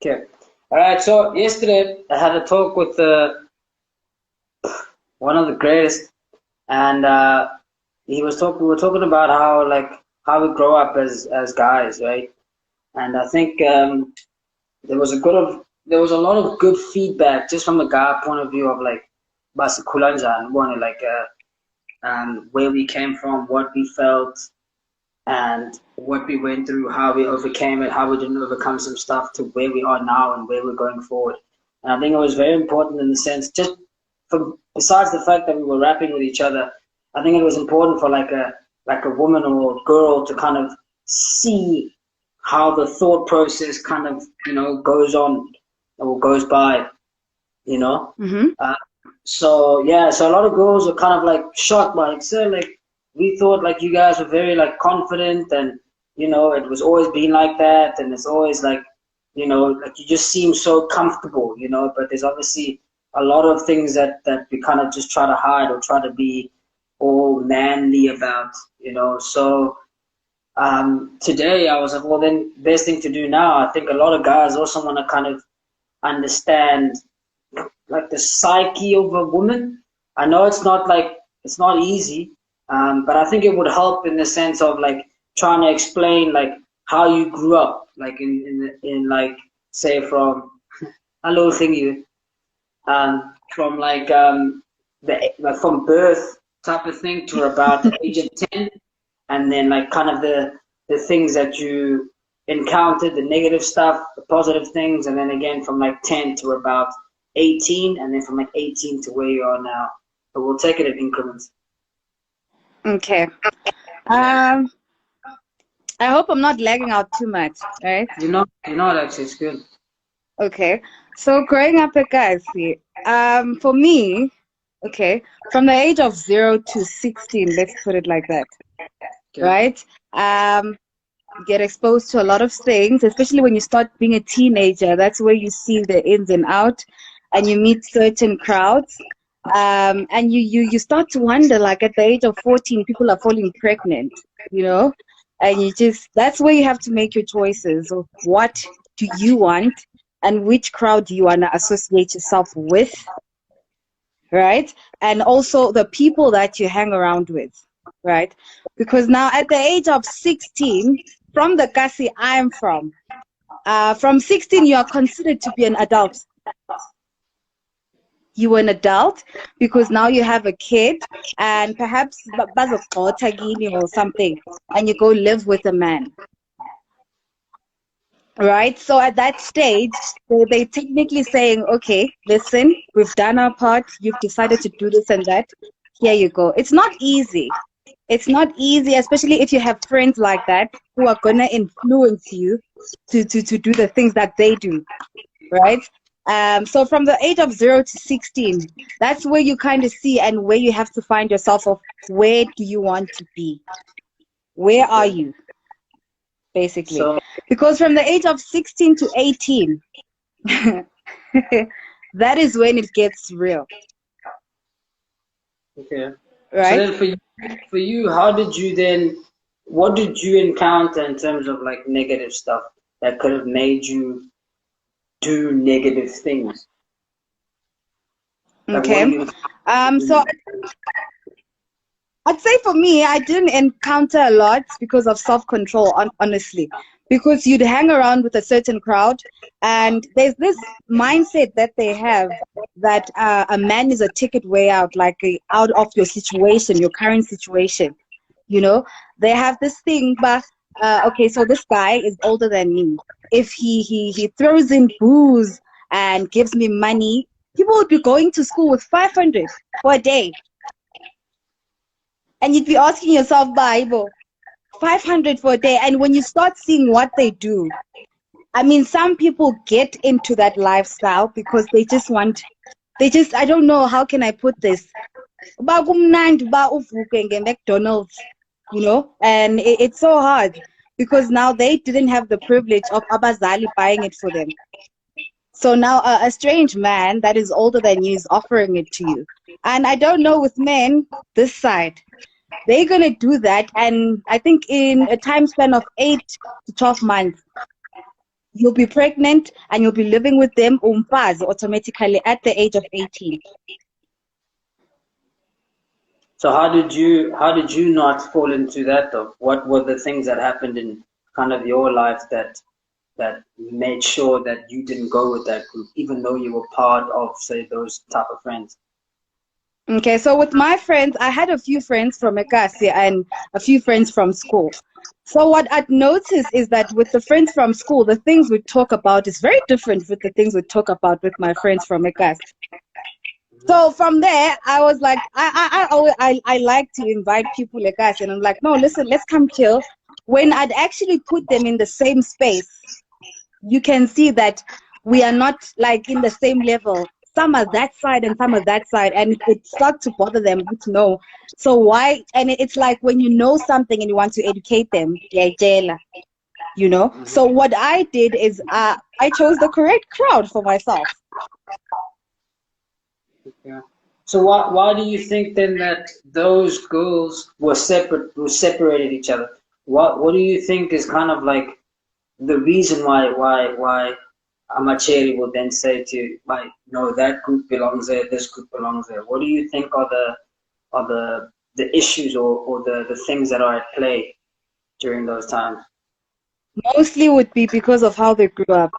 Okay. All right. So yesterday I had a talk with one of the greatest, and he was talking. We were talking about how how we grow up as guys, right? And I think there was a lot of good feedback just from a guy point of view of like Basi Kulanja and one like where we came from, what we felt, and what we went through, how we overcame it, how we didn't overcome some stuff to where we are now and where we're going forward. And I think it was very important in the sense, just from besides the fact that we were rapping with each other, I think it was important for like a woman or a girl to kind of see how the thought process kind of goes on or goes by, you know. Mm-hmm. Uh, so yeah, so a lot of girls were kind of like shocked by it. So like we thought like you guys were very like confident and it was always been like that and it's always like like you just seem so comfortable, but there's obviously a lot of things that we kind of just try to hide or try to be all manly about, so today I was like, well then best thing to do now, I think a lot of guys also want to kind of understand like the psyche of a woman. I know it's not easy, but I think it would help in the sense of like trying to explain like how you grew up, like in like say from hello thingy, from like from birth type of thing to about the age of 10, and then like kind of the things that you encountered, the negative stuff, the positive things, and then again from like 10 to about 18, and then from like 18 to where you are now. But we'll take it in increments. Okay. Um, I hope I'm not lagging out too much, right? You're not actually. It's good. Okay. So growing up at Kasi, for me, okay, from the age of 0 to 16, let's put it like that, Okay. right? You get exposed to a lot of things, especially when you start being a teenager. That's where you see the ins and out, and you meet certain crowds. And you start to wonder, like at the age of 14, people are falling pregnant, you know, and that's where you have to make your choices of what do you want and which crowd do you want to associate yourself with, right? And also the people that you hang around with, right? Because now at the age of 16, from the Kasi I'm from 16, you are considered to be an adult. You are an adult because now you have a kid and perhaps or something, and you go live with a man, right? So at that stage, they technically saying, okay, listen, we've done our part. You've decided to do this and that. Here you go. It's not easy. It's not easy, especially if you have friends like that who are gonna influence you to do the things that they do, right? So from the age of 0 to 16, that's where you kind of see and where you have to find yourself of where do you want to be? Where are Okay. you, basically? So Because from the age of 16 to 18, that is when it gets real, okay. So right? then for you, how did you then? What did you encounter in terms of like negative stuff that could have made you do negative things? Like what Okay. do you? So I'd say for me, I didn't encounter a lot because of self-control, honestly, because you'd hang around with a certain crowd, and there's this mindset that they have that a man is a ticket way out, like out of your situation, your current situation. You know, they have this thing, but okay, so this guy is older than me. If he throws in booze and gives me money, people would be going to school with 500 for a day. And you'd be asking yourself, Bible, 500 for a day. And when you start seeing what they do, I mean, some people get into that lifestyle because I don't know, how can I put this? McDonald's, and it's so hard because now they didn't have the privilege of Abazali buying it for them. So now a strange man that is older than you is offering it to you. And I don't know with men this side. They're going to do that. And I think in a time span of 8 to 12 months, you'll be pregnant and you'll be living with them automatically at the age of 18. So how did you not fall into that though? What were the things that happened in kind of your life that made sure that you didn't go with that group, even though you were part of, say, those type of friends? Okay, so with my friends, I had a few friends from Ekasi and a few friends from school. So what I'd noticed is that with the friends from school, the things we talk about is very different with the things we talk about with my friends from Ekasi. So from there, I was like, I like to invite people like us, and I'm like, no, listen, let's come chill. When I'd actually put them in the same space, you can see that we are not like in the same level. Some are that side and some are that side, and it starts to bother them to know. So why? And it's like when you know something and you want to educate them, you know. So what I did is I chose the correct crowd for myself. Yeah. So why do you think then that those girls were separated each other? What do you think is kind of like the reason why Amacheri will then say to like, no, that group belongs there, this group belongs there. What do you think are the issues or the things that are at play during those times? Mostly would be because of how they grew up.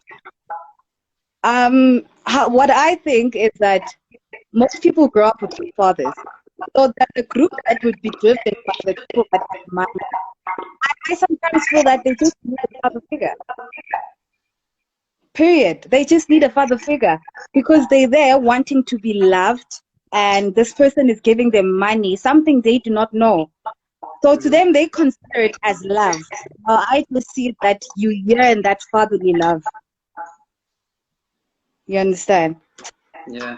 What I think is that most people grow up with two fathers. So that the group that would be driven by the people that have money, I sometimes feel that they just need a father figure. Period. They just need a father figure because they're there wanting to be loved, and this person is giving them money, something they do not know. So to them, they consider it as love. I just see it that you yearn that fatherly love. You understand? Yeah.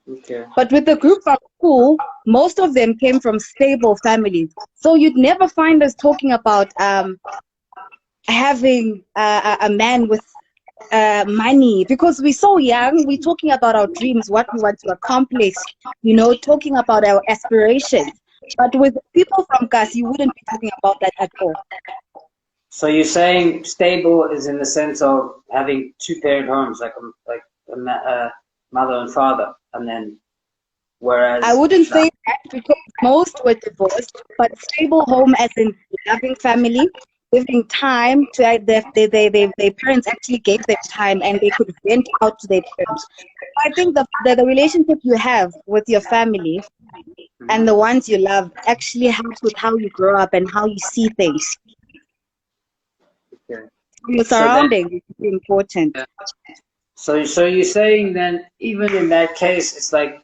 Okay. But with the group from school, most of them came from stable families. So you'd never find us talking about having a man with money, because we're so young. We're talking about our dreams, what we want to accomplish, you know, talking about our aspirations. But with people from Kasi, you wouldn't be talking about that at all. So you're saying stable is in the sense of having two-parent homes, like a mother and father, and then whereas I wouldn't say that because most were divorced, but stable home as in loving family, giving time to their parents actually gave them time and they could vent out to their parents. I think the relationship you have with your family and the ones you love actually helps with how you grow up and how you see things. okay. Your surroundings is important. So you're saying then even in that case, it's like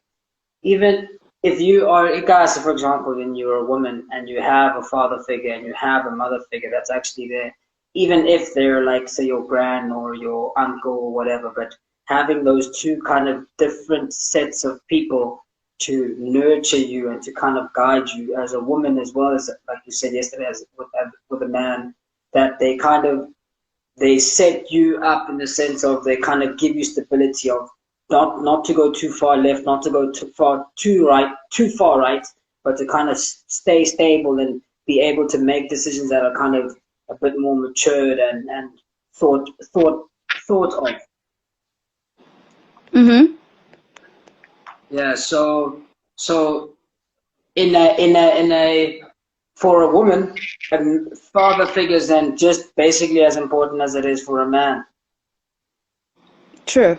even if you are Ikasa, for example, and you're a woman and you have a father figure and you have a mother figure that's actually there, even if they're like, say, your gran or your uncle or whatever, but having those two kind of different sets of people to nurture you and to kind of guide you as a woman as well as, like you said yesterday, as with a man, that they set you up in the sense of they kind of give you stability of not to go too far left, not to go too far right, but to kind of stay stable and be able to make decisions that are kind of a bit more matured and thought of. Mm-hmm. Yeah. So in a for a woman, father figures then just basically as important as it is for a man. True.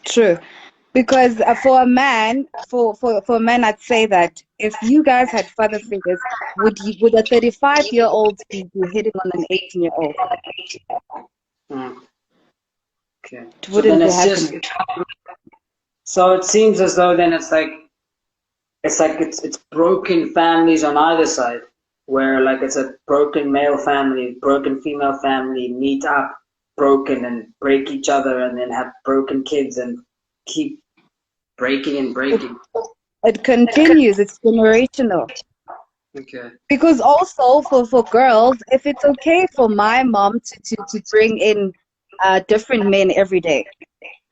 True. Because for a man, for a man, I'd say that if you guys had father figures, would a 35-year-old be hitting on an 18-year-old? Hmm. Okay. It So then wouldn't be it's just happening. so it seems as though then it's broken families on either side, where like it's a broken male family, broken female family meet up broken and break each other and then have broken kids and keep breaking and It, breaking. it continues. It's generational. Okay. Because also for girls, if it's okay for my mom to bring in different men every day,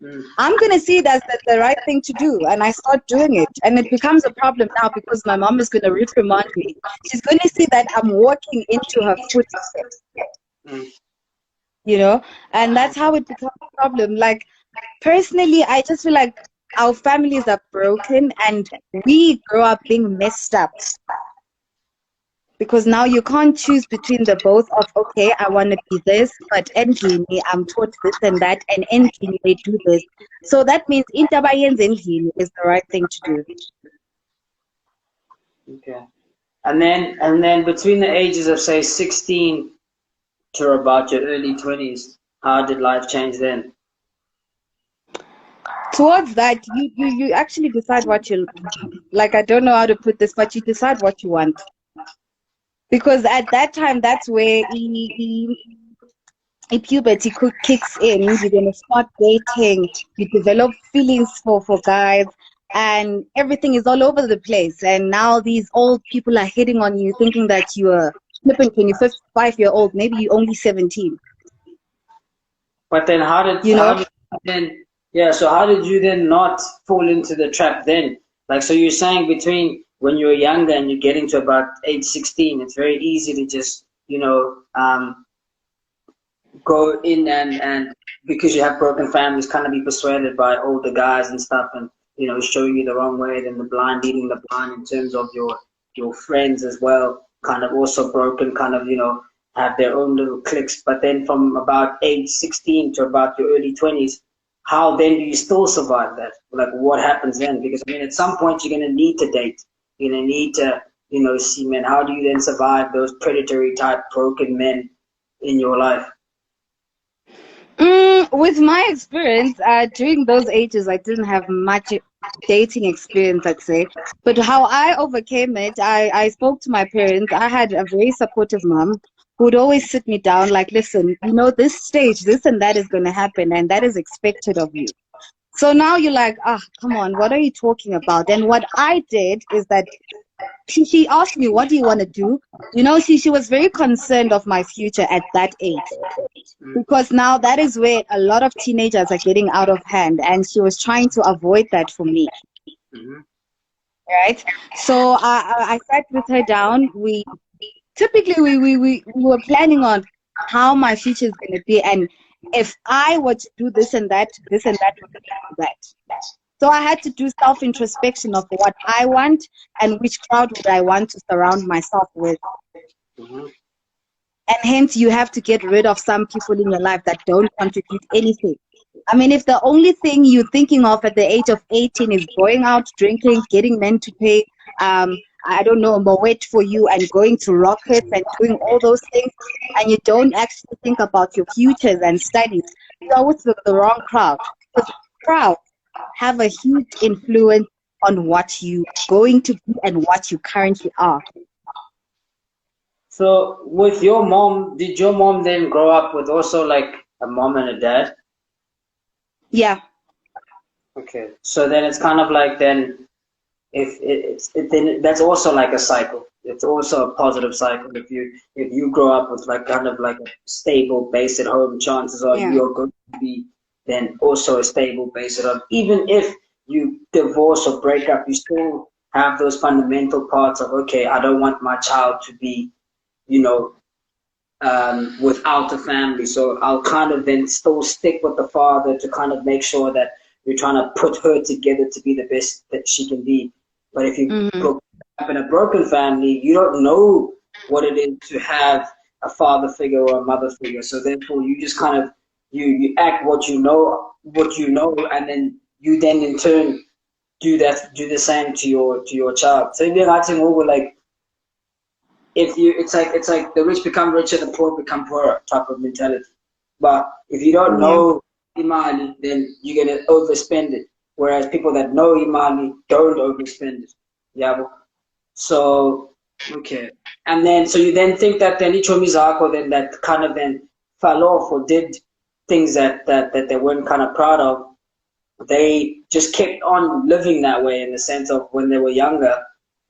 Mm. I'm going to see that's the right thing to do, and I start doing it. And it becomes a problem now because my mom is going to reprimand me. She's going to see that I'm walking into her footsteps. Mm. you know, and that's how it becomes a problem. Like, personally, I just feel like our families are broken and we grow up being messed up because now you can't choose between the both of, okay, I want to be this, but endlini, I'm taught this and that, and endlini, they do this. So that means intaba yenza endlini is the right thing to do. Okay. And then between the ages of say 16 to about your early 20s, how did life change then? Towards that, you actually decide what you like. I don't know how to put this, but you decide what you want. Because at that time, that's where puberty kicks in. You're gonna start dating. You develop feelings for guys, and everything is all over the place. And now these old people are hitting on you, thinking that you are flipping 25-year-old. Maybe you're only 17. But then how did you then yeah, so how did you then not fall into the trap then? Like so you're saying between when you're younger and you're getting to about age 16, it's very easy to just, go in and because you have broken families, kind of be persuaded by older guys and stuff, and showing you the wrong way, then the blind leading the blind in terms of your friends as well, kind of also broken, kind of have their own little cliques. But then from about age 16 to about your early 20s, how then do you still survive that? Like what happens then? Because I mean, at some point you're gonna need to date. You're gonna need to see men. How do you then survive those predatory type broken men in your life? With my experience, during those ages, I didn't have much dating experience, I'd say. But how I overcame it, I spoke to my parents. I had a very supportive mom who would always sit me down, like, listen, this stage, this and that is going to happen, and that is expected of you. So now you're like, come on, what are you talking about? And what I did is that she asked me, what do you want to do? She was very concerned of my future at that age because now that is where a lot of teenagers are getting out of hand, and she was trying to avoid that for me. Mm-hmm. Right? So I sat with her down. We were planning on how my future is going to be, and if I were to do this and that would lead to that. So I had to do self-introspection of what I want and which crowd would I want to surround myself with. Mm-hmm. And hence you have to get rid of some people in your life that don't contribute anything. I mean, if the only thing you're thinking of at the age of 18 is going out, drinking, getting men to pay, I don't know, Moet for you and going to rockets and doing all those things, and you don't actually think about your futures and studies, you are with the wrong crowd. Because crowds have a huge influence on what you're going to be and what you currently are. So with your mom, did your mom then grow up with also like a mom and a dad? Yeah. Okay. So then it's kind of like then then that's also like a cycle. It's also a positive cycle. If you grow up with like kind of like a stable base at home, chances are Yeah. you're going to be then also a stable base at home. Even if you divorce or break up, you still have those fundamental parts of, okay, I don't want my child to be, you know, without a family. So I'll kind of then still stick with the father to kind of make sure that we're trying to put her together to be the best that she can be. But if you Mm-hmm. grow up in a broken family, you don't know what it is to have a father figure or a mother figure. So therefore, you just kind of you act what you know, and then you then in turn do the same to your child. So you're acting over like if you it's like the rich become richer, the poor become poorer type of mentality. But if you don't Yeah. know Imani, then you're gonna overspend it. Whereas people that know Imani don't overspend it. Yeah. So okay. And then so you then think that then Ichomi Zako then that kind of then fell off or did things that they weren't kind of proud of. They just kept on living that way in the sense of when they were younger,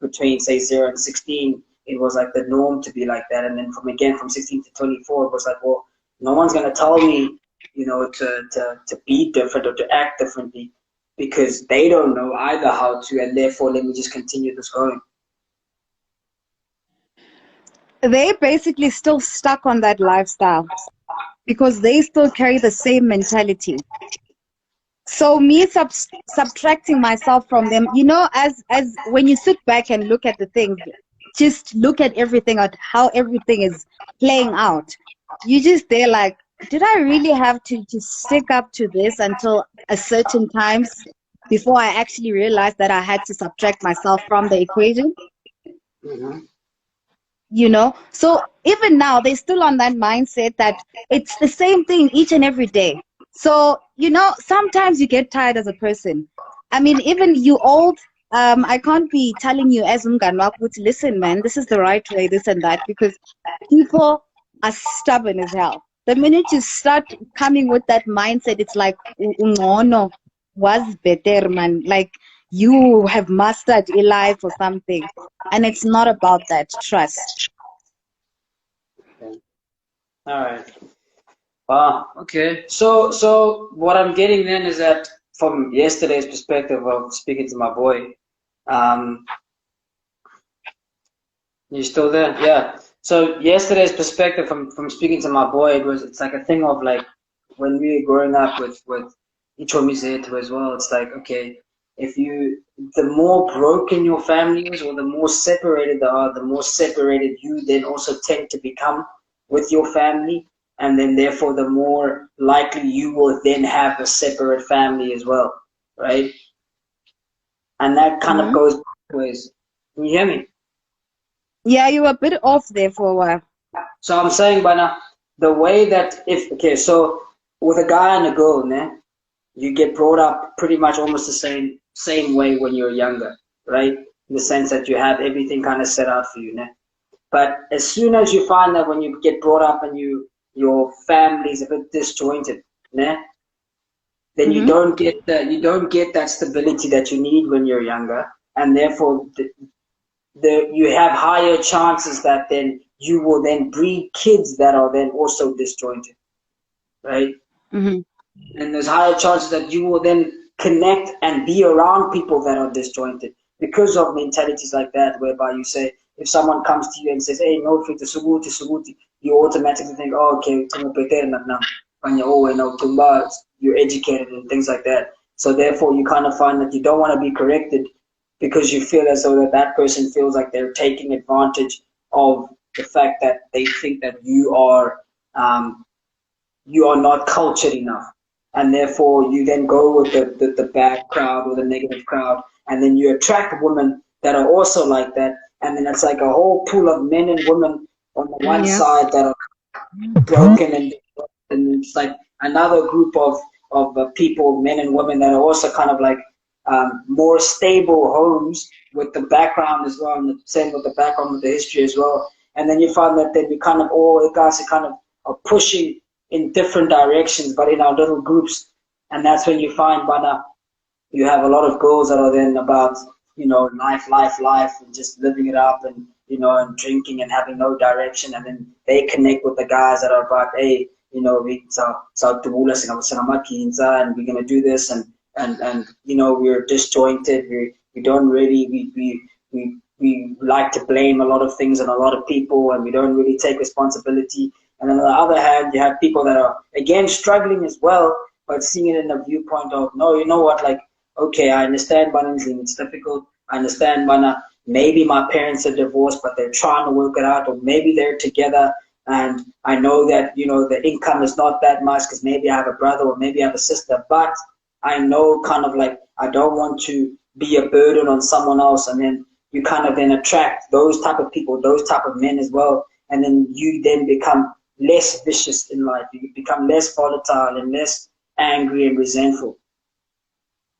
between say 0 and 16, it was like the norm to be like that. And then from 16 to 24, it was like, well, no one's gonna tell me, to be different or to act differently because they don't know either how to, and therefore let me just continue this going. They basically still stuck on that lifestyle. because they still carry the same mentality. So me subtracting myself from them, you know, as when you sit back and look at the things, just look at everything, at how everything is playing out. You just there like, did I really have to just stick up to this until a certain times before I actually realized that I had to subtract myself from the equation? Mm-hmm. You know, so even now they're still on that mindset that it's the same thing each and every day. So you know, sometimes you get tired as a person. I mean, even you old, I can't be telling you as umngani wakho, listen man, this is the right way, this and that, because people are stubborn as hell. The minute you start coming with that mindset, it's like no was better man, like you have mastered a life or something, and it's not about that, trust. Okay. All right. Wow. Okay. So what I'm getting then is that from yesterday's perspective of speaking to my boy, um, you still there? Yeah. So yesterday's perspective from speaking to my boy, it's like a thing of like when we were growing up with Ichomi Zetu as well. It's like, okay, if you the more broken your family is, or the more separated they are, the more separated you then also tend to become with your family, and then therefore the more likely you will then have a separate family as well, right? And that kind of Hmm. goes both ways. Can you hear me? Yeah, you were a bit off there for a while. So I'm saying, but now the way that if okay, so with a guy and a girl, ne, you get brought up pretty much almost the same way when you're younger, right? In the sense that you have everything kind of set out for you, ne? But as soon as you find that when you get brought up and your family is a bit disjointed, ne, then Hmm. you don't get that stability that you need when you're younger, and therefore you have higher chances that then you will then breed kids that are then also disjointed, right? Hmm. And there's higher chances that you will then connect and be around people that are disjointed because of mentalities like that, whereby you say, if someone comes to you and says, hey, no, fit suguti, suguti, you automatically think, oh, okay, when you're oh, you're educated and things like that. So therefore, you kind of find that you don't want to be corrected because you feel as though that person feels like they're taking advantage of the fact that they think that you are not cultured enough. And therefore, you then go with the bad crowd or the negative crowd, and then you attract women that are also like that. And then it's like a whole pool of men and women on the one Yeah. side that are broken, and it's like another group of people, men and women, that are also kind of like more stable homes with the background as well, and the same with the background with the history as well. And then you find that then we kind of all the guys are kind of are pushing in different directions, but in our little groups. And that's when you find, but you have a lot of girls that are then about, life, and just living it up, and and drinking and having no direction, and then they connect with the guys that are about, hey, and we're gonna do this, and we're disjointed. We don't really we like to blame a lot of things on a lot of people, and we don't really take responsibility. And then on the other hand, you have people that are again struggling as well, but seeing it in a viewpoint of, no, you know what, like, okay, I understand balancing, it's difficult. I understand Bana, maybe my parents are divorced, but they're trying to work it out, or maybe they're together. And I know that, the income is not that much because maybe I have a brother or maybe I have a sister, but I know kind of like I don't want to be a burden on someone else. And then you kind of then attract those type of people, those type of men as well. And then you then become less vicious in life. You become less volatile and less angry and resentful.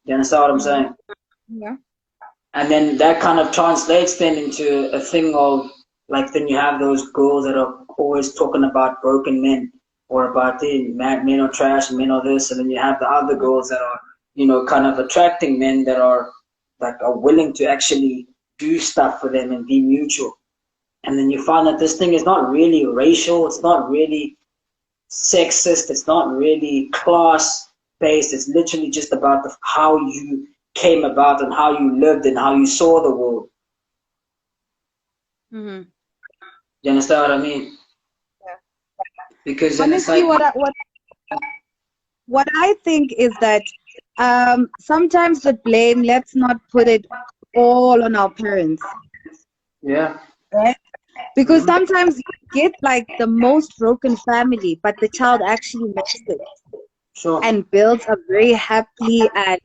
You understand what I'm Hmm. saying? Yeah. And then that kind of translates then into a thing of like, then you have those girls that are always talking about broken men, or about men are trash and men are this, and then you have the other girls that are, kind of attracting men that are like are willing to actually do stuff for them and be mutual. And then you find that this thing is not really racial, it's not really sexist, it's not really class based, it's literally just about how you came about and how you lived and how you saw the world. Hmm. You understand what I mean? because then it's Honestly, like, what I think is that sometimes the blame, let's not put it all on our parents, yeah, right? Because hmm, sometimes you get like the most broken family, but the child actually makes it sure, and builds a very happily and,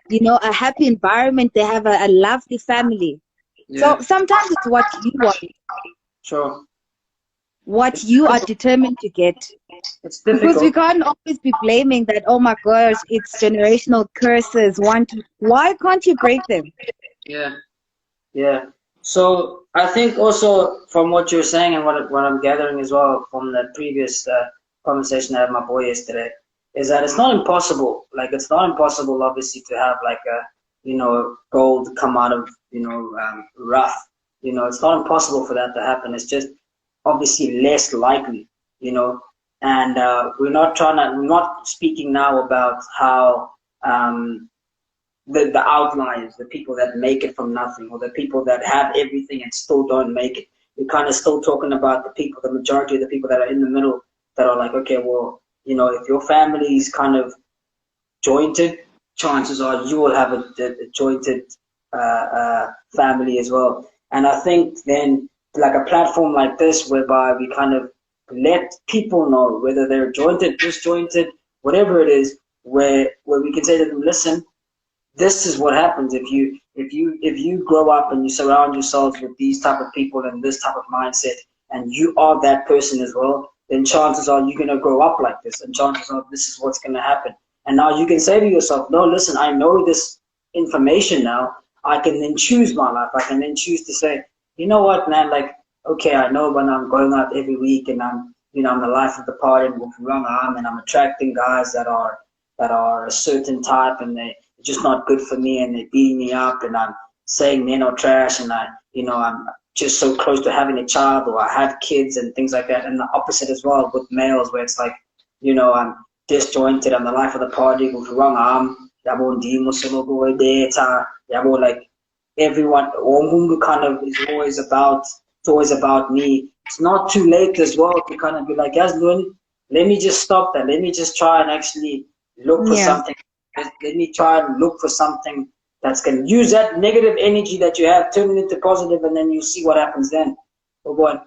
you know, a happy environment. They have a lovely family. So yeah, sometimes it's what you want, sure. what It's you are difficult. determined to get. It's Because we difficult. can't always be blaming that, oh my gosh, it's generational curses. Why can't you break them? Yeah, yeah. So I think also from what you're saying and what I'm gathering as well from the previous conversation I had with my boy yesterday is that it's not impossible. Like it's not impossible, obviously, to have like a gold come out of rough. It's not impossible for that to happen. It's just obviously less likely. You know, and we're not speaking now about how the outliers, the people that make it from nothing, or the people that have everything and still don't make it. We're kind of still talking about the people, the majority of the people that are in the middle that are like, okay, well, if your family is kind of jointed, chances are you will have a jointed family as well. And I think then, like a platform like this, whereby we kind of let people know whether they're jointed, disjointed, whatever it is, where we can say to them, listen, this is what happens if you grow up and you surround yourselves with these type of people and this type of mindset, and you are that person as well, then chances are you're going to grow up like this, and chances are this is what's going to happen. And now you can say to yourself, no, listen, I know this information now. I can then choose my life. I can then choose to say, you know what, man, like, okay, I know when I'm going out every week and I'm the life of the party and walking around the arm, and I'm attracting guys that are a certain type, and they're just not good for me, and they're beating me up, and I'm saying men are trash, and I'm just so close to having a child, or I have kids and things like that. And the opposite as well with males, where it's like, I'm disjointed, I'm the life of the party, with the wrong arm, yabo ndimo solo data, yabo, like everyone, Omungu kind of is always about, it's always about me. It's not too late as well to kind of be like, yes, let me just stop that. Let me just try and actually look for Yeah. something. Let me try and look for something that's going to use that negative energy that you have, turn it into positive, and then you see what happens then. But what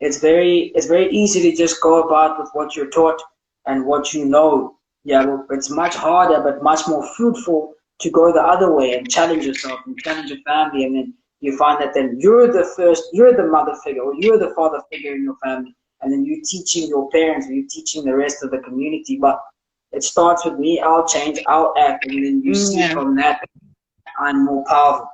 it's very easy to just go about with what you're taught and what you know. Yeah, well, it's much harder, but much more fruitful to go the other way and challenge yourself and challenge your family, and then you find that then you're the mother figure or you're the father figure in your family, and then you're teaching your parents, or you're teaching the rest of the community. But it starts with me. I'll change, I'll act, and then you see Yeah. from that I'm more powerful.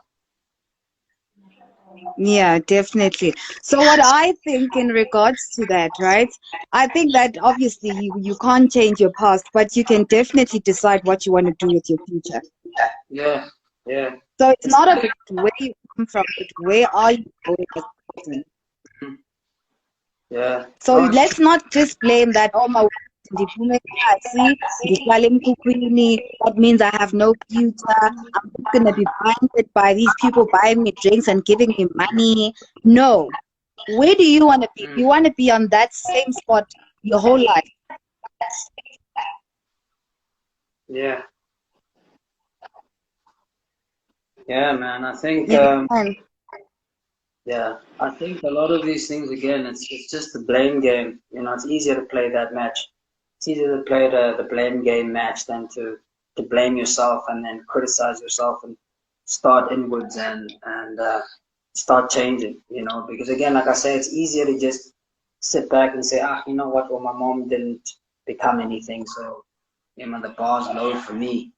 Yeah, definitely. So what I think in regards to that, right? I think that obviously you can't change your past, but you can definitely decide what you want to do with your future. Yeah, yeah. So it's It's not about difficult. where you come from, but where are you going as a person. Yeah. So No, it's let's not just blame that, oh my, ndiphume phasi, ndihlala emkhukwini, that means I have no future. I'm just gonna be blinded by these people buying me drinks and giving me money. No. Where do you want to be? You want to be on that same spot your whole life. yeah. Yeah, man. I think You understand? yeah, I think a lot of these things again, it's just the blame game. It's easier to play that match. It's easier to play the blame game match than to blame yourself and then criticize yourself and start inwards and start changing. Because again, like I say, it's easier to just sit back and say, you know what? Well, my mom didn't become anything, so the bar's low for me.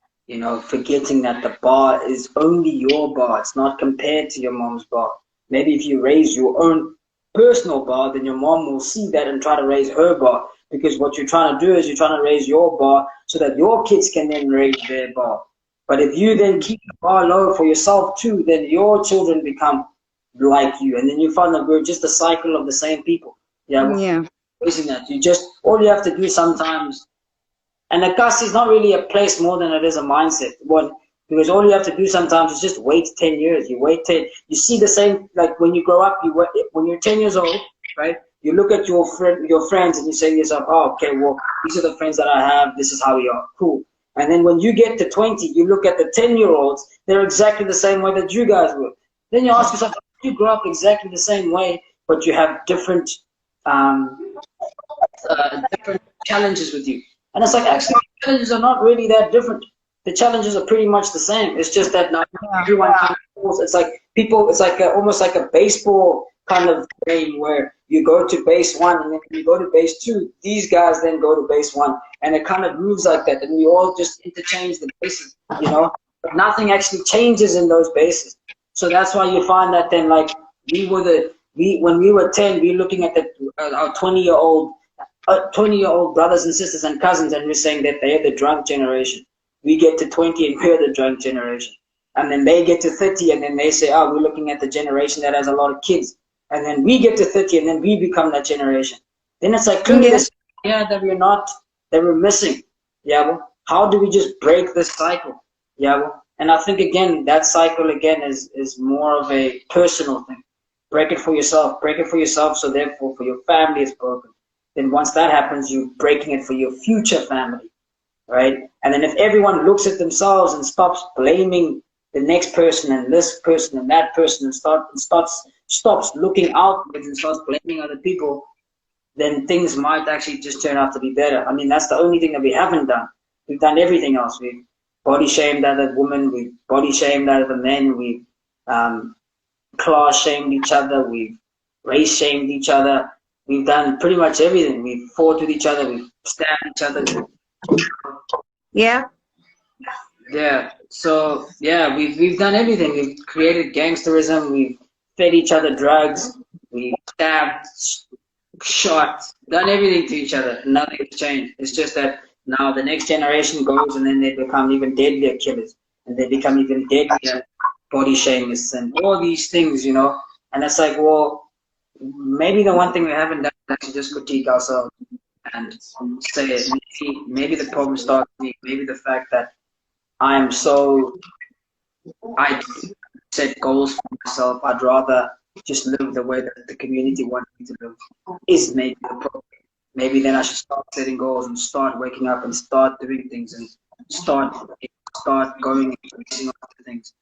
Forgetting that the bar is only your bar. It's not compared to your mom's bar. Maybe if you raise your own personal bar, then your mom will see that and try to raise her bar. Because what you're trying to do is you're trying to raise your bar so that your kids can then raise their bar. But if you then keep the bar low for yourself too, then your children become like you. And then you find that we're just a cycle of the same people. Yeah, we're Yeah. raising that. All you have to do sometimes, and a cast is not really a place more than it is a mindset. Because all you have to do sometimes is just wait 10 years. You wait 10, you see the same, like when you grow up, when you're 10 years old, right? you look at your friends, and you say to yourself, oh, okay, well, these are the friends that I have. This is how we are. Cool. And then when you get to 20, you look at the 10-year-olds. They're exactly the same way that you guys were. Then you ask yourself, you grow up exactly the same way, but you have different different challenges with you. And it's like, actually, the challenges are not really that different. The challenges are pretty much the same. It's just that now everyone kind of falls. It's like people, it's like almost like a baseball kind of game where you go to base one, and then when you go to base two, these guys then go to base one. And it kind of moves like that. And we all just interchange the bases, you know? But nothing actually changes in those bases. So that's why you find that then, like, when we were 10, we were looking at our 20-year-old brothers and sisters and cousins, and we're saying that they're the drunk generation. We get to 20 and we're the drunk generation. And then they get to 30 and then they say, oh, we're looking at the generation that has a lot of kids. And then we get to 30 and then we become that generation. Then it's like, clearly this, that we're missing. Yeah, well, how do we just break this cycle? Yeah, well, and I think, again, that cycle, again, is more of a personal thing. Break it for yourself. Break it for yourself, so therefore for your family it's broken. Then once that happens, you're breaking it for your future family, right? And then if everyone looks at themselves and stops blaming the next person and this person and that person and stops looking outwards and starts blaming other people, then things might actually just turn out to be better. I mean, that's the only thing that we haven't done. We've done everything else. We've body shamed other women. We've body shamed other men. We've class shamed each other. We've race shamed each other. We've done pretty much everything. We've fought with each other. We've stabbed each other. Yeah. Yeah. So yeah, we've done everything. We've created gangsterism. We've fed each other drugs. We've stabbed, shot, done everything to each other. Nothing's changed. It's just that now the next generation goes, and then they become even deadlier killers, and they become even deadlier body shamers and all these things, you know. And it's like, well, maybe the one thing we haven't done is actually just critique ourselves and say, maybe the problem starts with me. Maybe the fact that I set goals for myself. I'd rather just live the way that the community wants me to live is maybe the problem. Maybe then I should start setting goals and start waking up and start doing things and start going and chasing after things,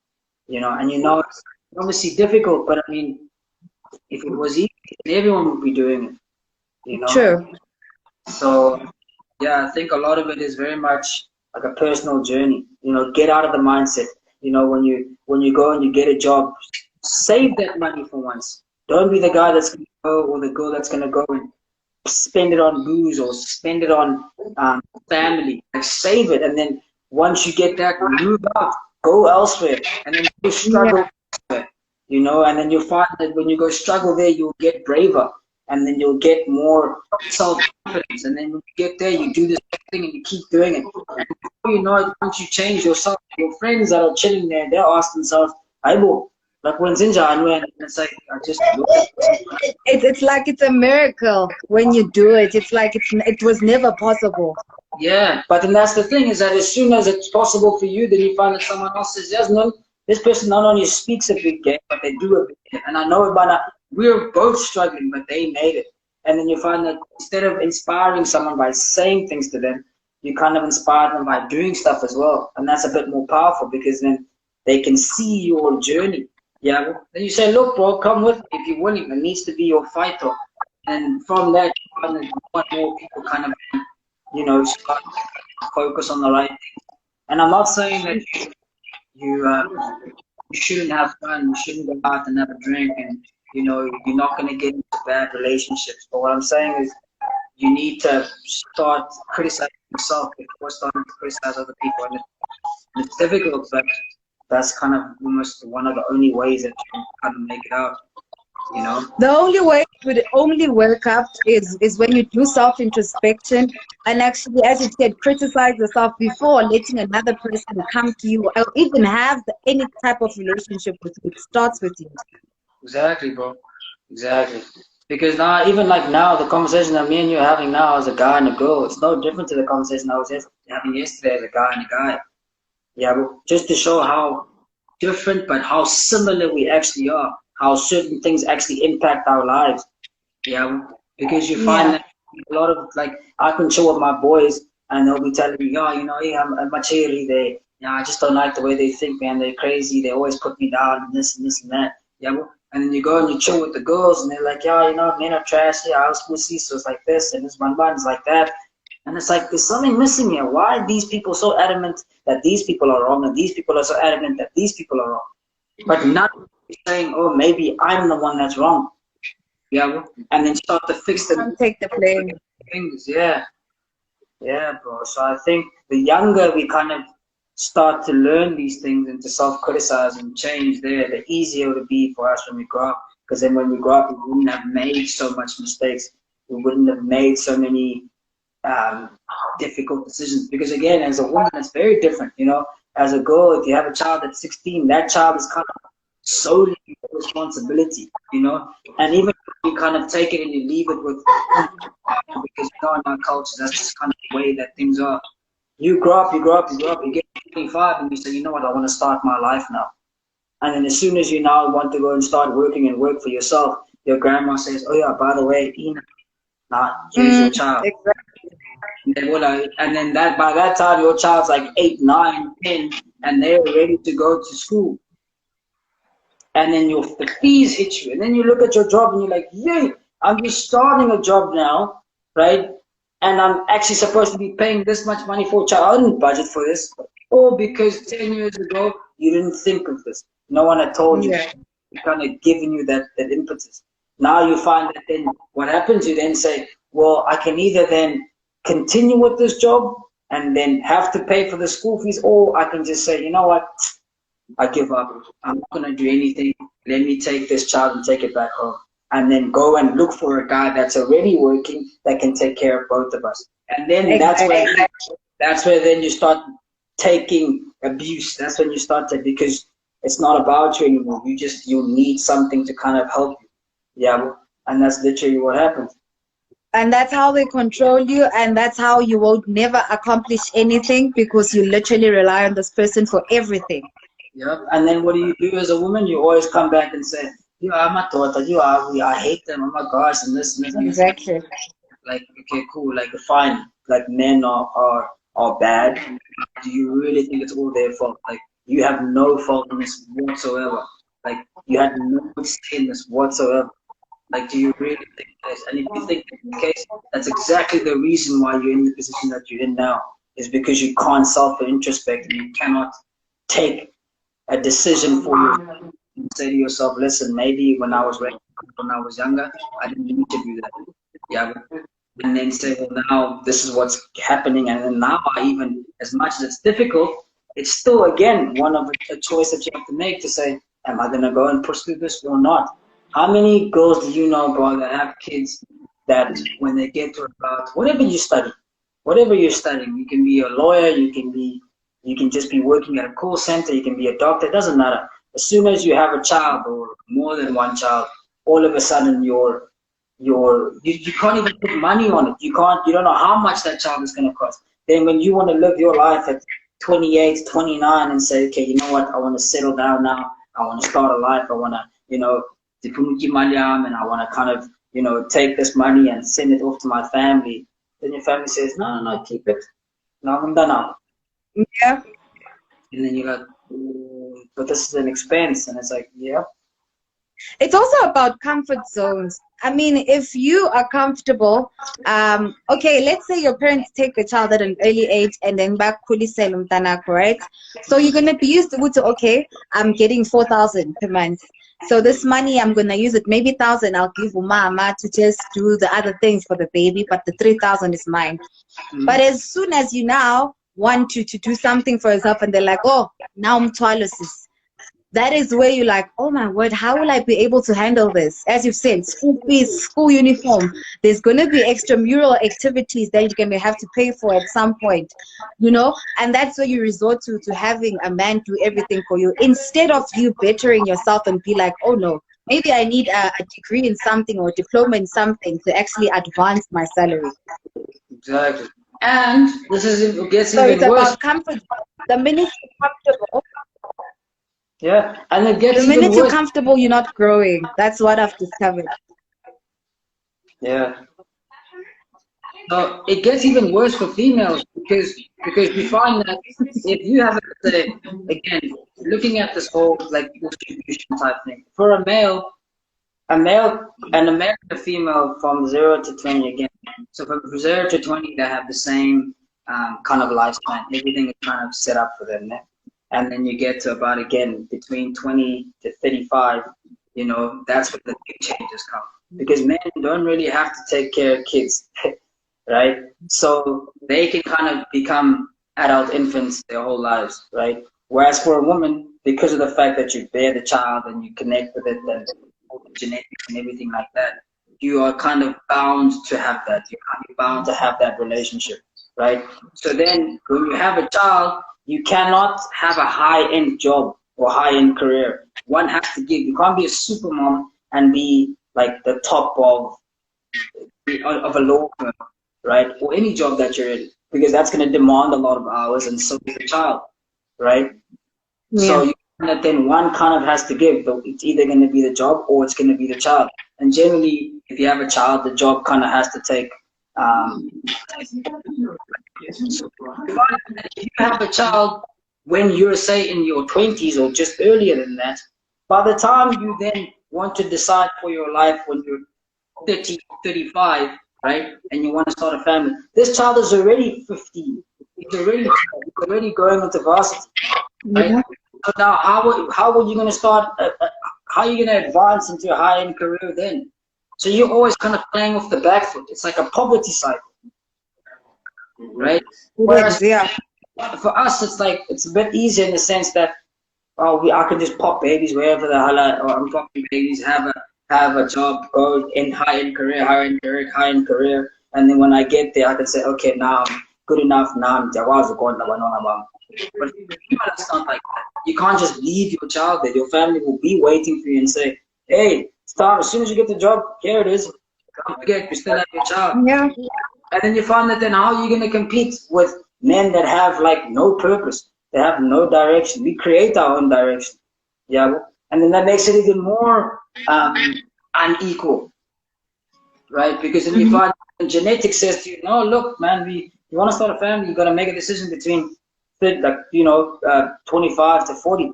you know. And you know, it's obviously difficult, but I mean, if it was easy, everyone would be doing it, you know. True. So yeah, I think a lot of it is very much like a personal journey. You know, get out of the mindset. You know, when you go and you get a job, save that money for once. Don't be the guy that's gonna go or the girl that's gonna go and spend it on booze or spend it on family. Like, save it, and then once you get that, move out, go elsewhere, and then you struggle elsewhere, you know. And then you'll find that when you go struggle there, you'll get braver, and then you'll get more self-confidence. And then when you get there, you do this thing and you keep doing it. And before you know it, once you change yourself, your friends that are chilling there, they'll ask themselves, "Aibo, like when's Inja?" And it's like, I just look at it's like it's a miracle when you do it. It's like it was never possible. Yeah, but then that's the thing, is that as soon as it's possible for you, then you find that someone else says, yes, no, this person not only speaks a big game, but they do a big game. And I know about now, we're both struggling, but they made it. And then you find that instead of inspiring someone by saying things to them, you kind of inspire them by doing stuff as well. And that's a bit more powerful, because then they can see your journey. Yeah, well, then you say, look, bro, come with me if you're willing. It needs to be your fighter. And from that, you find that more people kind of, you know, start to focus on the right things. And I'm not saying that you shouldn't have fun, you shouldn't go out and have a drink, and, you know, you're not going to get into bad relationships. But what I'm saying is, you need to start criticizing yourself before starting to criticize other people. And it's difficult, but that's kind of almost one of the only ways that you can kind of make it out, you know? The only way it would only work out is when you do self-introspection and actually, as you said, criticize yourself before letting another person come to you or even have any type of relationship with you. It starts with you. Exactly, bro. Exactly. Because now, even like now, the conversation that me and you are having now as a guy and a girl, it's no different to the conversation I was having yesterday as a guy and a guy. Yeah, but just to show how different but how similar we actually are, how certain things actually impact our lives. Yeah, because you find Yeah. that a lot of like I can chill with my boys and they'll be telling me, yeah, you know, hey, I'm machiri. They, yeah, I just don't like the way they think, man. They're crazy. They always put me down and this and that. Yeah, and then you go and you chill with the girls and they're like, yeah, you know, men are trash. Yeah, I was pussy, so it's like this and this one is like that. And it's like there's something missing here. Why are these people so adamant that these people are wrong and these people are so adamant that these people are wrong? But not saying, oh, maybe I'm the one that's wrong. Yeah, and then start to fix them Don't take the blame. things. Yeah, yeah, bro. So I think the younger we kind of start to learn these things and to self-criticize and change there, the easier it will be for us when we grow up. Because then when we grow up, we wouldn't have made so much mistakes. We wouldn't have made so many um, difficult decisions. Because again, as a woman, it's very different. You know, as a girl, if you have a child at 16, that child is kind of solely your responsibility. You know, and even if you kind of take it and you leave it with, because you know in our culture, that's just kind of the way that things are. You grow up, you get 25, and you say, you know what, I want to start my life now. And then as soon as you now want to go and start working and work for yourself, your grandma says, oh yeah, by the way, Ina, now here's your child. Exactly. And then that by that time your child's like 8, 9, 10, and they're ready to go to school. And then the fees hit you. And then you look at your job and you're like, yay, I'm just starting a job now, right? And I'm actually supposed to be paying this much money for a child. I didn't budget for this. Or because 10 years ago, you didn't think of this. No one had told you. Yeah. Kind of giving you that impetus. Now you find that then what happens, you then say, well, I can either then continue with this job and then have to pay for the school fees, or I can just say, you know what, I give up. I'm not going to do anything. Let me take this child and take it back home. And then go and look for a guy that's already working that can take care of both of us. And then Exactly. that's where then you start taking abuse. That's when you start to, because it's not about you anymore. You need something to kind of help you. Yeah. And that's literally what happens. And that's how they control you, and that's how you will never accomplish anything because you literally rely on this person for everything. Yep. And then what do you do as a woman? You always come back and say, you are my daughter, I hate them, oh my gosh, and this and this and this. Exactly. Like, okay, cool, like fine, like men are bad. Do you really think it's all their fault? Like you have no fault in this whatsoever. Like you had no say in this whatsoever. Like, do you really think this? And if you think that's the case, that's exactly the reason why you're in the position that you're in now, is because you can't self-introspect and you cannot take a decision for you and say to yourself, listen, maybe when I was younger, I didn't need to do that. Yeah. And then say, well, now this is what's happening. And then now as much as it's difficult, it's still, again, one of a choice that you have to make to say, am I going to go and pursue this or not? How many girls do you know, bro, that have kids that when they get to about whatever you're studying, you can be a lawyer, you can just be working at a call center, you can be a doctor, it doesn't matter. As soon as you have a child or more than one child, all of a sudden you can't even put money on it. You don't know how much that child is gonna cost. Then when you want to live your life at 28, 29 and say, okay, you know what, I want to settle down now, I want to start a life, I want to, and I want to kind of, take this money and send it off to my family. Then your family says, no, keep it. No, I'm done now. Yeah. And then you're like, but this is an expense. And it's like, yeah. It's also about comfort zones. I mean, if you are comfortable, okay, let's say your parents take a child at an early age and then back kulisela umntanakho, right? So you're gonna be used to, okay, I'm getting 4,000 per month. So this money I'm gonna use it, maybe 1,000 I'll give mama to just do the other things for the baby, but the 3,000 is mine. Mm-hmm. But as soon as you now want to do something for yourself and they're like, oh, now mthwalo sis. That is where you're like, oh my word, how will I be able to handle this? As you've said, school fees, school uniform. There's going to be extramural activities that you're going to have to pay for at some point, and that's where you resort to having a man do everything for you instead of you bettering yourself and be like, oh no, maybe I need a degree in something or a diploma in something to actually advance my salary. Exactly. And this gets so even it's worse. About comfort. The minute you're comfortable. Yeah, and it gets the minute even you're worse. comfortable, you're not growing. That's what I've discovered. Yeah. So it gets even worse for females because we find that if you have again looking at this whole like distribution type thing for a male a male and a female from 0 to 20 again. So from 0 to 20 they have the same kind of lifespan. Everything is kind of set up for them. Yeah? And then you get to about again between 20 to 35. You know that's where the big changes come because men don't really have to take care of kids. Right? So they can kind of become adult infants their whole lives, right? Whereas for a woman, because of the fact that you bear the child and you connect with it and all the genetics and everything like that, you are kind of bound to have that. You're kind of bound to have that relationship, right? So then when you have a child, you cannot have a high-end job or high-end career. One has to give. You can't be a super mom and be like the top of a law firm, right? Or any job that you're in, because that's going to demand a lot of hours, and so is the child, right? Yeah. So you that then one kind of has to give. So it's either going to be the job or it's going to be the child. And generally, if you have a child, the job kind of has to take. So if you have a child when you're say in your 20s or just earlier than that, by the time you then want to decide for your life when you're 30, 35, right? And you want to start a family. This child is already 15. He's already going into varsity, right? Yeah. So now, how are you going to start? How are you going to advance into a high-end career then? So you're always kind of playing off the back foot. It's like a poverty cycle, right? Whereas for us, it's like it's a bit easier in the sense that I can just pop babies wherever the hell I'm popping babies, have a job, go in high-end career, and then when I get there, I can say, okay, now I'm good enough, now I'm jawazi going to But it's not like that. You can't just leave your child there. Your family will be waiting for you and say, hey, start, as soon as you get the job, here it is. Don't forget, you still have your child. Yeah. And then you find that then how are you going to compete with men that have like no purpose? They have no direction. We create our own direction. Yeah. And then that makes it even more unequal, right? Because then you find genetics says to you, no, look, man, you want to start a family, you got to make a decision between, like, 25 to 40.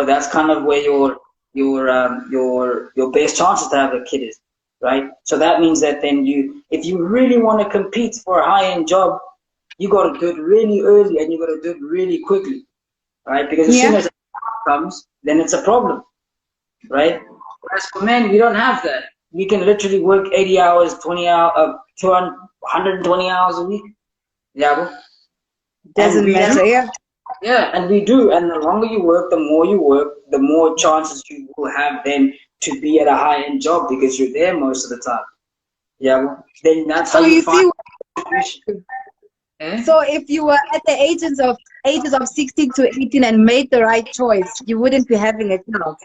That's kind of where your best chances to have a kid is, right? So that means that then if you really want to compete for a high-end job, you got to do it really early and you got to do it really quickly, right? Because as soon as it comes, then it's a problem, right? Whereas for men, we don't have that. We can literally work 80 hours, 20 hours, 120 hours a week. Yeah. Doesn't matter, yeah. Yeah, and we do. And the longer you work, the more chances you will have then to be at a high-end job because you're there most of the time. Yeah. Then that's how you find. So if you were at the ages of 16 to 18 and made the right choice, you wouldn't be having a child.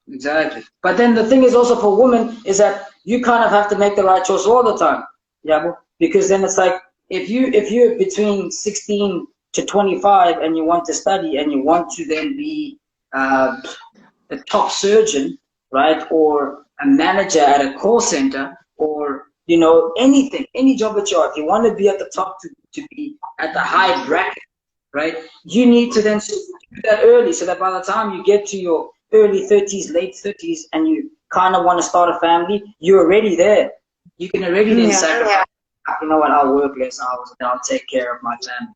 Exactly. But then the thing is also for women is that you kind of have to make the right choice all the time. Yeah. Because then it's like if you're between 16 to 25 and you want to study and you want to then be the top surgeon, right, or a manager at a call center, or anything, any job that you are, if you want to be at the top to be at the high bracket, right, you need to then do that early so that by the time you get to your early 30s, late 30s, and you kind of want to start a family, you're already there. You can already then sacrifice, you know what, I'll work less hours and I'll take care of my family,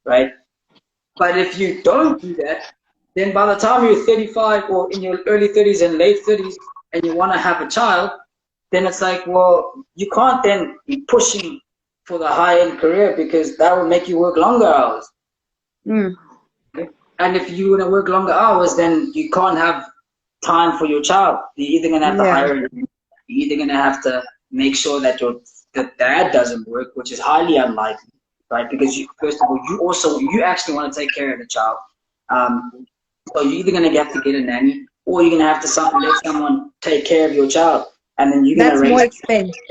right? But if you don't do that, then by the time you're 35 or in your early 30s and late 30s and you want to have a child, then it's like, well, you can't then be pushing for the high-end career because that will make you work longer hours. Okay? And if you want to work longer hours, then you can't have time for your child. You're either going to have to hire him, you're either going to have to make sure that the dad doesn't work, which is highly unlikely, right? Because first of all, you actually want to take care of the child. So you're either going to have to get a nanny or you're going to have to let someone take care of your child. And then you're going to raise. That's more expensive.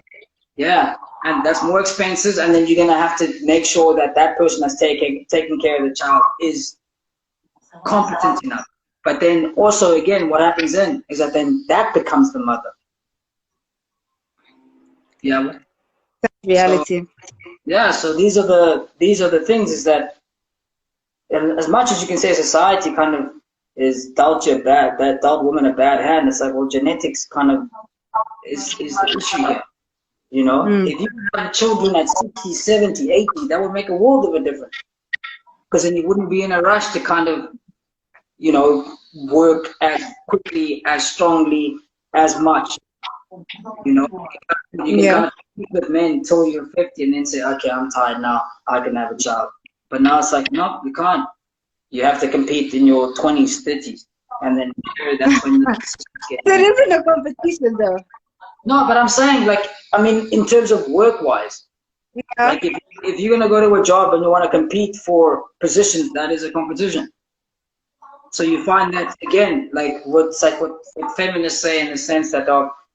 Yeah, and that's more expensive. And then you're going to have to make sure that person that's taking care of the child is competent enough. But then also, again, what happens then is that then that becomes the mother. Yeah. So reality. yeah, so these are the things is that, and as much as you can say society kind of is dealt you a dealt women a bad hand, it's like, well, genetics kind of is the issue here. You know, Mm. if you have children at 60, 70, 80, that would make a world of a difference. Because then you wouldn't be in a rush to kind of, you know, work as quickly, as strongly, as much. You know, you can Yeah. kind of keep with men till you're 50 and then say, okay, I'm tired now, I can have a child. But now it's like, no, you can't. You have to compete in your 20s, 30s. And then that's when the get There made. isn't a competition though. No, but I'm saying, like, I mean, in terms of work-wise, Yeah. like if you're gonna go to a job and you want to compete for positions, that is a competition. So you find that again, like what's like what feminists say in the sense that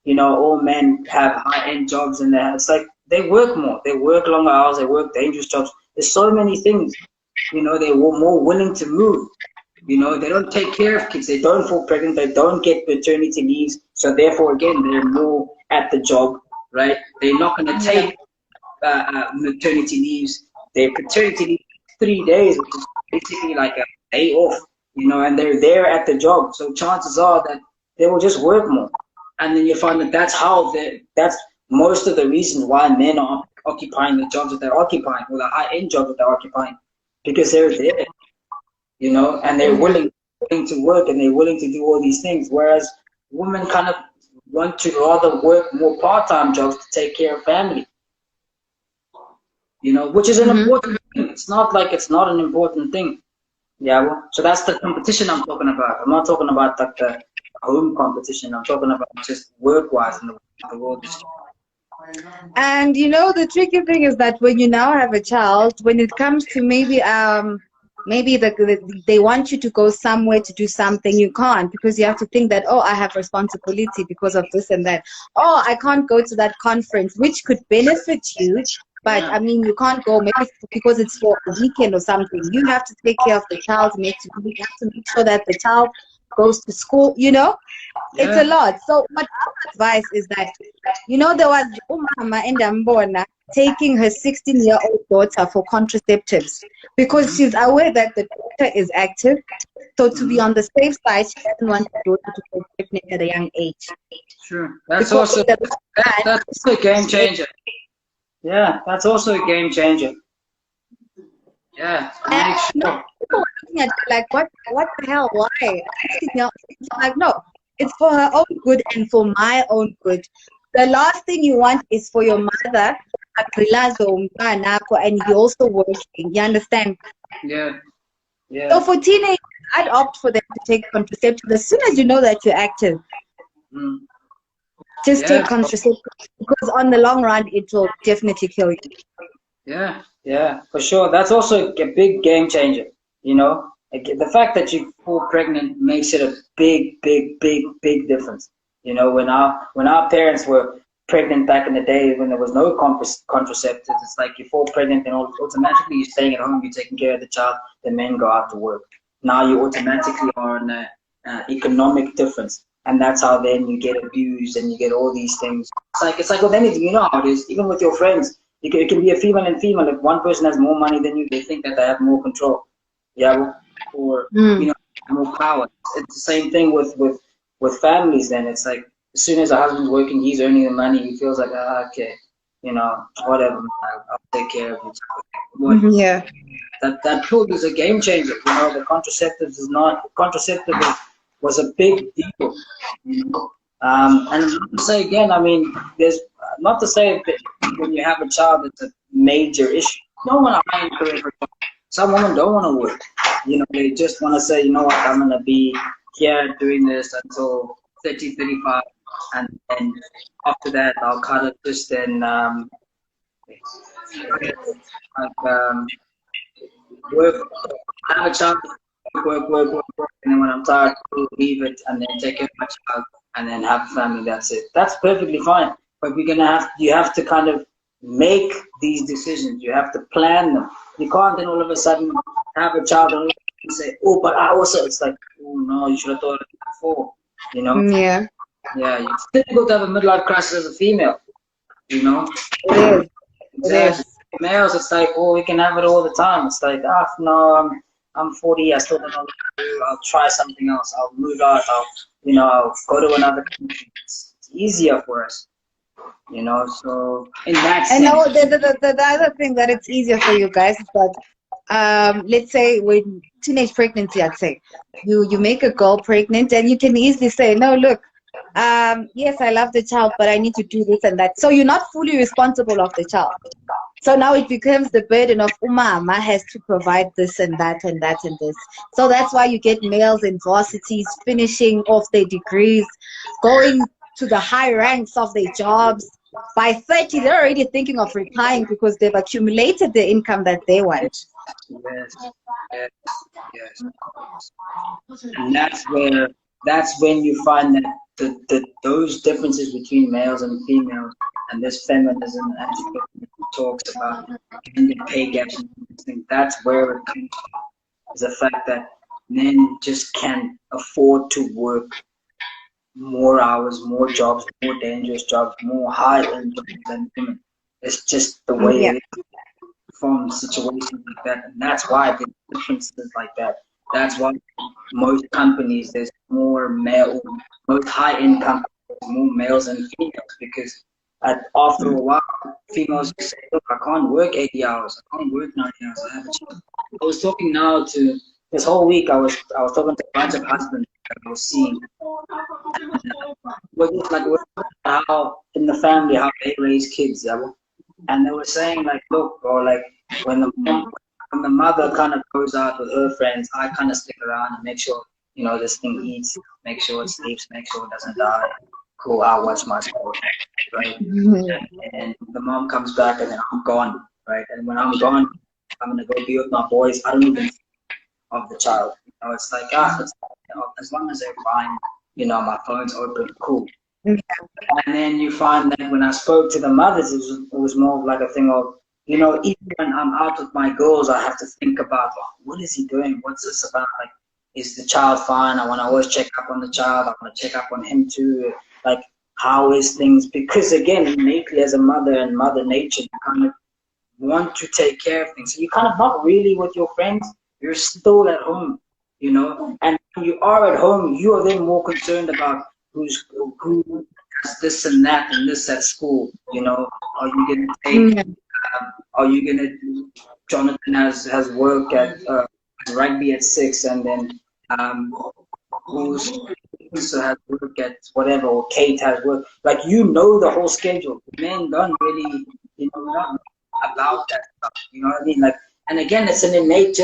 you know, all men have high-end jobs and that it's like they work more, they work longer hours, they work dangerous jobs. There's so many things, you know, they were more willing to move. You know, they don't take care of kids, they don't fall pregnant, they don't get maternity leaves. So therefore, again, they're more at the job, right? They're not going to Yeah. take maternity leaves. Their paternity leave is 3 days, which is basically like a day off, you know, and they're there at the job. So chances are that they will just work more. And then you find that that's most of the reason why men are occupying the jobs that they're occupying, or the high-end jobs that they're occupying, because they're there, you know, and they're Yeah. willing to work and they're willing to do all these things. Whereas women kind of want to rather work more part-time jobs to take care of family, you know, which is an Mm-hmm. important thing. It's not like it's not an important thing. Yeah, well, so that's the competition I'm talking about. I'm not talking about like the home competition. I'm talking about just work-wise in the world. And you know, the tricky thing is that when you now have a child, when it comes to maybe they want you to go somewhere to do something, you can't because you have to think that, oh, I have responsibility because of this and that. Oh, I can't go to that conference, which could benefit you. But Yeah, I mean, you can't go maybe because it's for a weekend or something. You have to take care of the child. You have to make sure that the child goes to school. You know, it's a yeah, lot. So, what our advice is that, you know, there was Umama in Dambona taking her 16-year-old daughter for contraceptives because she's aware that the daughter is active. So, to be mm-hmm. on the safe side, she doesn't want the daughter to get pregnant at a young age. Sure. That's Because also in the long run, that's also a game changer. Yeah, that's also a game changer. Yeah, to and make no, sure. people were looking at it like, what the hell? Why? 16-year-old, like, no, it's for her own good and for my own good. The last thing you want is for your mother and you're also working. You understand? Yeah, So yeah. for teenagers, I'd opt for them to take contraceptives as soon as you know that you're active. Mm. Just take Yeah, contraceptives because on the long run, it will definitely kill you. yeah, yeah, for sure. That's also a big game changer. You know, like, the fact that you fall pregnant makes it a big, big, big, big difference. You know, when our parents were pregnant back in the day, when there was no contraceptives, it's like you fall pregnant and automatically you're staying at home, you're taking care of the child. The men go out to work. Now you automatically are in a economic difference, and that's how then you get abused and you get all these things. It's like with anything, you know how it is. Even with your friends, it can be a female and female. If one person has more money than you, they think that they have more control. Yeah, or you Mm. know, more power. It's the same thing with families. Then it's like as soon as a husband's working, he's earning the money. He feels like, okay, you know, whatever, I'll take care of you. What Mhm, yeah. that pill is a game changer. You know, the contraceptives is not contraceptive was a big deal. You know, and to say again, I mean, there's not to say that when you have a child, it's a major issue. No one I encourage. Some women don't want to work. You know, they just want to say, you know what, I'm gonna be here doing this until 30, 35, and then after that, I'll kind of just then like, work, have a child, work, and then when I'm tired, leave it, and then take care of my child, and then have a family. That's it. That's perfectly fine. But you have to kind of make these decisions. You have to plan them. You can't then all of a sudden have a child and say, oh, but I also. It's like, oh no, you should have thought of it before. You know? Mm, yeah. Yeah, it's difficult to have a midlife crisis as a female. you know? It is. It Exactly. is. Males, it's like, oh, we can have it all the time. It's like, ah, no, I'm 40. I still don't know what to do. I'll try something else. I'll move out. I'll go to another country. It's easier for us, you know. So in that I know sense, the other thing that it's easier for you guys is that let's say when teenage pregnancy, I'd say you make a girl pregnant and you can easily say, no, look, yes, I love the child, but I need to do this and that. So you're not fully responsible of the child. So now it becomes the burden of umama has to provide this and that and that and this. So that's why you get males in varsities finishing off their degrees, going to the high ranks of their jobs. By 30, they're already thinking of retiring because they've accumulated the income that they want. yes, yes, yes. And that's when you find that those differences between males and females and this feminism and talks about gender pay gaps and things, that's where it comes from. Is the fact that men just can't afford to work more hours, more jobs, more dangerous jobs, more high-end jobs than women. It's just the way Yeah. it is from situations like that, and that's why there's differences like that. That's why most companies there's more male, most high-end companies there's more males than females because after a while, females just say, "Look, I can't work 80 hours. I can't work 90 hours. I have a child." I was talking now to this whole week. I was talking to a bunch of husbands that I was seeing. We're just like we're talking about how in the family how they raise kids, yeah. And they were saying like, look, bro, like when the mother kind of goes out with her friends, I kind of stick around and make sure this thing eats, make sure it sleeps, make sure it doesn't die. Cool, I'll watch my sport, right? And the mom comes back and then I'm gone, right? And when I'm gone, I'm gonna go be with my boys. I don't even think of the child. It's like as long as they're fine, my phone's open, cool. And then you find that when I spoke to the mothers, it was more of like a thing of, even when I'm out with my girls, I have to think about, oh, what is he doing? What's this about? Like, is the child fine? I want to always check up on the child. I want to check up on him too. Like, how is things? Because again, innately as a mother and mother nature, you kind of want to take care of things. So you're kind of not really with your friends. You're still at home, And when you are at home, you are then more concerned about who has this and that and this at school. Are you gonna take? Are you gonna? Jonathan has work at rugby at 6, and then who's so has work at whatever, or Kate has work. Like the whole schedule. Men don't really, not about that stuff. You know what I mean? Like, and again, it's an innate.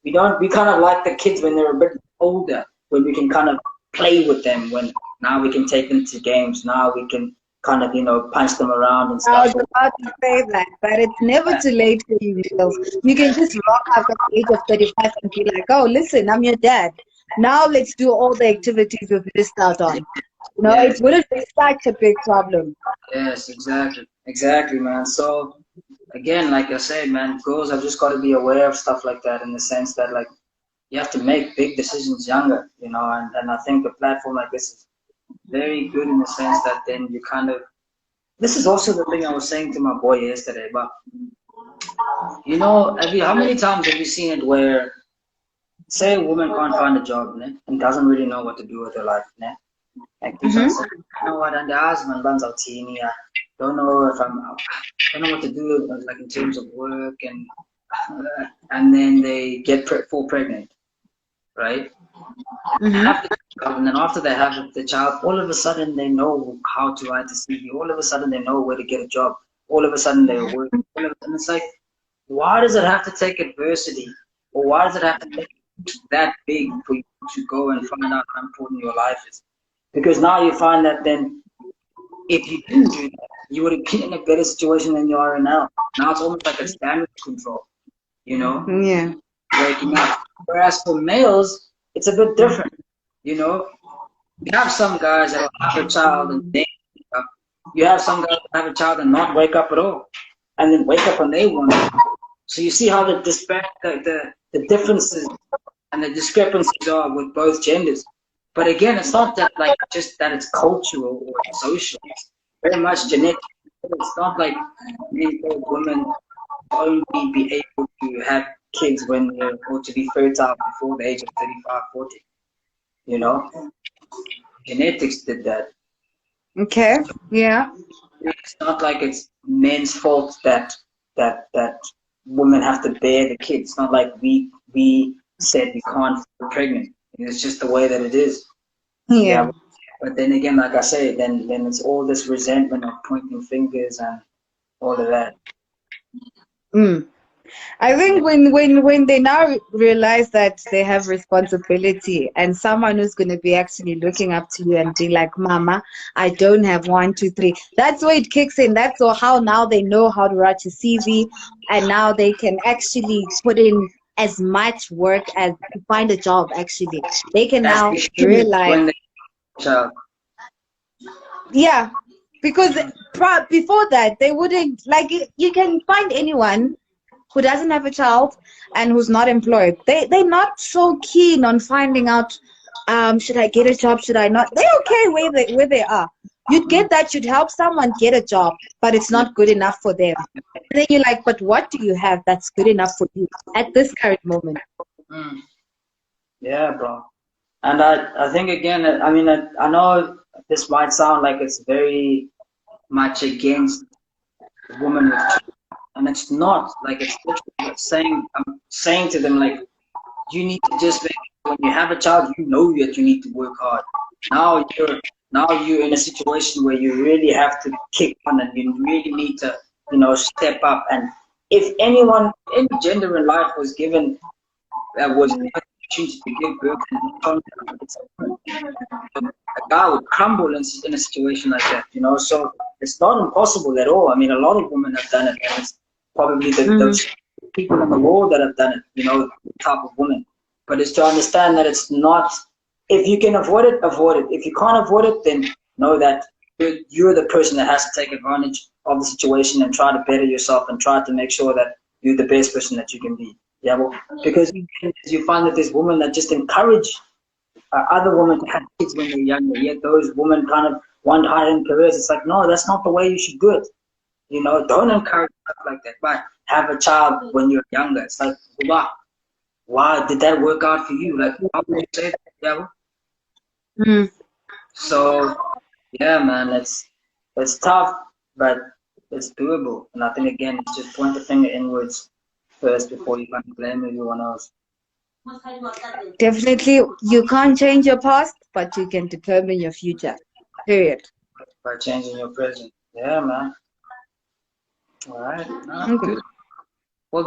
We kind of like the kids when they're a bit older, when we can kind of play with them. When now we can take them to games. Now we can kind of punch them around and I stuff. was about to say that, but it's never too late for you, girls. You can just rock up at the age of 35 and be like, oh, listen, I'm your dad. Now let's do all the activities we've missed out on. Yes. It wouldn't be such a big problem. Yes, exactly, man. So again, like I said, man, girls have just got to be aware of stuff like that in the sense that, like, you have to make big decisions younger, and I think a platform like this is very good in the sense that then you kind of, this is also the thing I was saying to my boy yesterday, but how many times have you seen it where, say a woman can't find a job, né, and doesn't really know what to do with her life, né? Like, what, and the husband runs out I don't know if I don't know what to do, like in terms of work, and then they get fall pregnant, right? And then after they have the child, all of a sudden they know how to write a CV. All of a sudden they know where to get a job. All of a sudden they're working. And it's like, why does it have to take adversity, or why does it have to take that big for you to go and find out how important your life is? Because now you find that then, if you didn't do that, you would have been in a better situation than you are now. Now it's almost like it's damage control, Yeah. breaking up. Whereas for males, it's a bit different, You have some guys that will have a child and then wake up. You have some guys that have a child and not wake up at all, and then wake up when they want to. So you see how the differences and the discrepancies are with both genders. But again, it's not that, like, just that it's cultural or social. It's very much genetic. it's not like men or women only be able to have kids when they're, or to be fertile before the age of 35, 40. You know, genetics did that. Okay. Yeah. It's not like it's men's fault that women have to bear the kids. It's not like we said we can't get pregnant. It's just the way that it is. Yeah. Yeah. But then again, like I say, then it's all this resentment of pointing fingers and all of that. Mm. I think when they now realize that they have responsibility and someone who's going to be actually looking up to you and be like, Mama, I don't have 1, 2, 3. That's where it kicks in. That's how now they know how to write a CV, and now they can actually put in as much work as to find a job. Actually, they can As now they should realize. when they child. Yeah, because before that they wouldn't like. You can find anyone who doesn't have a child and who's not employed. They're not so keen on finding out, should I get a job, should I not? They're okay where they are. You'd get that you'd help someone get a job, but it's not good enough for them. And then you're like, but what do you have that's good enough for you at this current moment? Mm. Yeah, bro. And I think again, I mean, I know this might sound like it's very much against women with children, and it's not. Like it's literally saying, I'm saying to them like, you need to just make, when you have a child, you know that you need to work hard. Now you're in a situation where you really have to kick on, and you really need to, step up. And if anyone, any gender in life was given was given the opportunity to give birth and it's a woman, a guy would crumble in a situation like that, So it's not impossible at all. I mean, a lot of women have done it, and it's probably those people in the world that have done it, type of women. But it's to understand that it's not, if you can avoid it, avoid it. If you can't avoid it, then know that you're the person that has to take advantage of the situation and try to better yourself and try to make sure that you're the best person that you can be. Yeah, well, because you find that there's women that just encourage other women to have kids when they're younger, yet those women kind of want higher careers. It's like, no, that's not the way you should do it. Don't encourage stuff like that. But have a child when you're younger. It's like, wow, did that work out for you? Like, how would you say that? Yeah. Mm. So, yeah, man, it's tough, but it's doable. And I think again, it's just point the finger inwards first before you can blame everyone else. Definitely, you can't change your past, but you can determine your future. Period. By changing your present. Yeah, man. All right. Okay. Well,